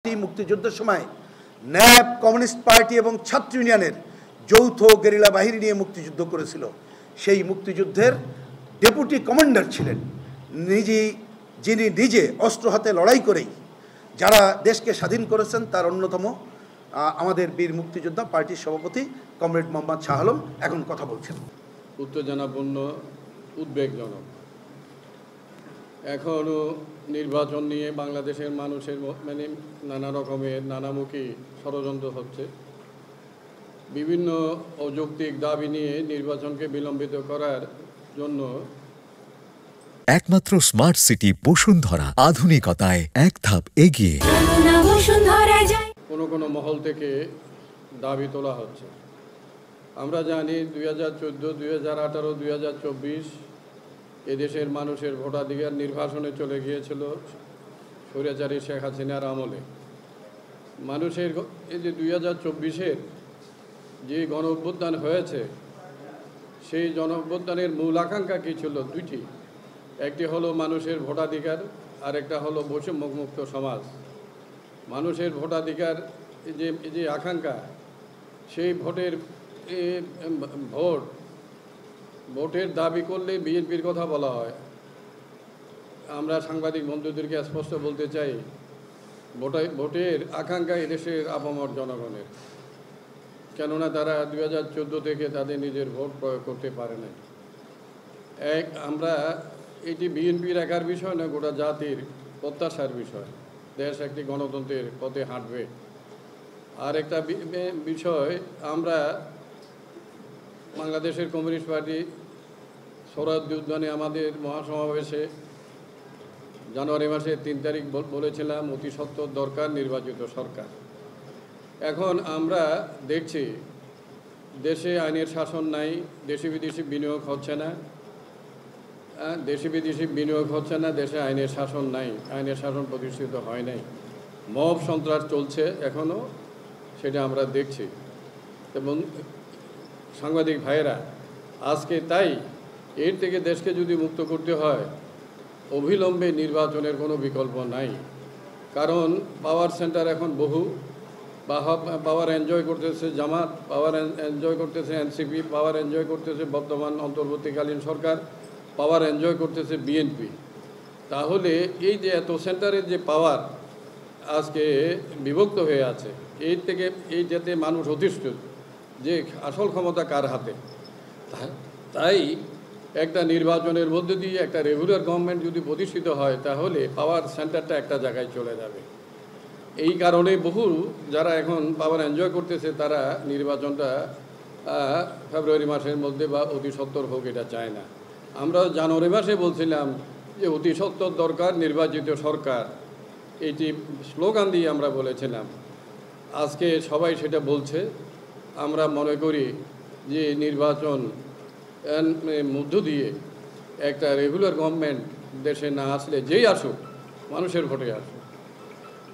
মুক্তিযুদ্ধের সময় nap, communist party এবং ছাত্র ইউনিয়নের যৌথ গেরিলা বাহিনী নিয়ে মুক্তিযুদ্ধ করেছিল। সেই মুক্তিযুদ্ধের ডেপুটি কমান্ডার ছিলেন যিনি নিজে অস্ত্র হাতে লড়াই করেই যারা দেশকে স্বাধীন করেছেন তার অন্যতম আমাদের বীর মুক্তিযোদ্ধা পার্টির সভাপতি কমরেড মোহাম্মদ শাহ আলম এখন কথা বলছেন। উত্তেজনাপূর্ণ, উদ্বেগজনক। এখনও নির্বাচন নিয়ে বাংলাদেশের মানুষের নানা রকমের নানামুখী ষড়যন্ত্র হচ্ছে। বিভিন্ন অযৌক্তিক দাবি নিয়ে নির্বাচনকে বিলম্বিত করার জন্য একমাত্র স্মার্ট সিটি বসুন্ধরা, আধুনিকতায় এক ধাপ এগিয়ে। কোনো মহল থেকে দাবি তোলা হচ্ছে। আমরা জানি 2014, 2018, 2024 এদেশের মানুষের ভোটাধিকার নির্বাচনে চলে গিয়েছিল স্বৈরাচারী শেখ হাসিনার আমলে। মানুষের এই যে 2024-এর যে গণ অভ্যুত্থান হয়েছে, সেই গণ অভ্যুত্থানের মূল আকাঙ্ক্ষা কী ছিল? দুইটি। একটি হলো মানুষের ভোটাধিকার, আর একটা হলো বৈষম্যমুক্ত সমাজ। মানুষের ভোটাধিকার যে আকাঙ্ক্ষা, সেই ভোটের দাবি করলে বিএনপির কথা বলা হয়। আমরা সাংবাদিক বন্ধুদেরকে স্পষ্ট বলতে চাই, ভোটের আকাঙ্ক্ষা এদেশের আপামর জনগণের, কেননা তারা 2014 থেকে তাদের নিজের ভোট প্রয়োগ করতে পারে না। আমরা এটি বিএনপির একার বিষয় না, গোটা জাতির প্রত্যাশার বিষয়। দেশ একটি গণতন্ত্রের পথে হাঁটবে। আর একটা বিষয়, আমরা বাংলাদেশের কমিউনিস্ট পার্টি সোহরাওয়ার্দী উদ্যানে আমাদের মহাসমাবেশে জানুয়ারি মাসের 3 তারিখ বলেছিলাম, অতি সত্বর দরকার নির্বাচিত সরকার। এখন আমরা দেখছি দেশে আইনের শাসন নাই, দেশি বিদেশি বিনিয়োগ হচ্ছে না, দেশে আইনের শাসন নাই, আইনের শাসন প্রতিষ্ঠিত হয় নাই। মব সন্ত্রাস চলছে এখনও, সেটা আমরা দেখছি। এবং সাংবাদিক ভাইয়েরা, আজকে তাই এর থেকে দেশকে যদি মুক্ত করতে হয়, অবিলম্বে নির্বাচনের কোনো বিকল্প নাই। কারণ পাওয়ার সেন্টার এখন বহু, পাওয়ার এনজয় করতেছে জামাত, পাওয়ার এনজয় করতেছে এনসিপি, পাওয়ার এনজয় করতেছে বর্তমান অন্তর্বর্তীকালীন সরকার, পাওয়ার এনজয় করতেছে বিএনপি। তাহলে এই যে এত সেন্টারের যে পাওয়ার আজকে বিভক্ত হয়ে আছে, এই যাতে মানুষ অতিষ্ঠ যে আসল ক্ষমতা কার হাতে। তাই একটা নির্বাচনের মধ্যে দিয়ে একটা রেগুলার গভর্নমেন্ট যদি প্রতিষ্ঠিত হয়, তাহলে পাওয়ার সেন্টারটা একটা জায়গায় চলে যাবে। এই কারণে বহু যারা এখন পাওয়ার এনজয় করতেছে, তারা নির্বাচনটা ফেব্রুয়ারি মাসের মধ্যে বা অতি সত্বর হোক, এটা চায় না। আমরা জানুয়ারি মাসে বলছিলাম যে অতি সত্বর দরকার নির্বাচিত সরকার, এইটি স্লোগান দিয়ে আমরা বলেছিলাম। আজকে সবাই সেটা বলছে। আমরা মনে করি যে নির্বাচন মধ্য দিয়ে একটা রেগুলার গভর্নমেন্ট দেশে না আসলে, যেই আসুক মানুষের ভোটে আসুক,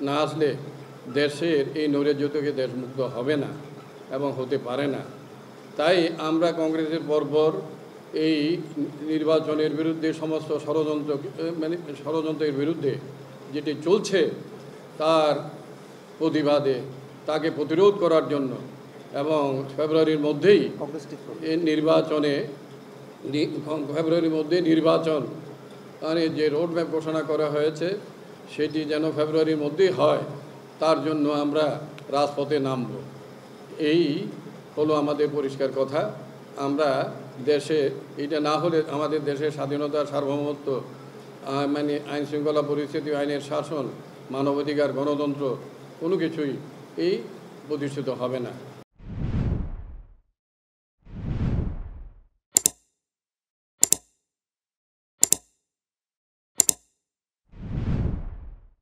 না আসলে দেশের এই নৈরাজ্য থেকে দেশ মুক্ত হবে না এবং হতে পারে না। তাই আমরা কংগ্রেসের পরপর এই নির্বাচনের বিরুদ্ধে সমস্ত ষড়যন্ত্রের বিরুদ্ধে যেটি চলছে, তার প্রতিবাদে, তাকে প্রতিরোধ করার জন্য এবং ফেব্রুয়ারির মধ্যেই নির্বাচন মানে যে রোডম্যাপ ঘোষণা করা হয়েছে, সেটি যেন ফেব্রুয়ারির মধ্যেই হয়, তার জন্য আমরা রাজপথে নামব। এই হলো আমাদের পরিষ্কার কথা। আমরা দেশে এটা না হলে আমাদের দেশের স্বাধীনতা, সার্বভৌমত্ব, আইন শৃঙ্খলা পরিস্থিতি, আইনের শাসন, মানবাধিকার, গণতন্ত্র কোনো কিছুই প্রতিষ্ঠিত হবে না।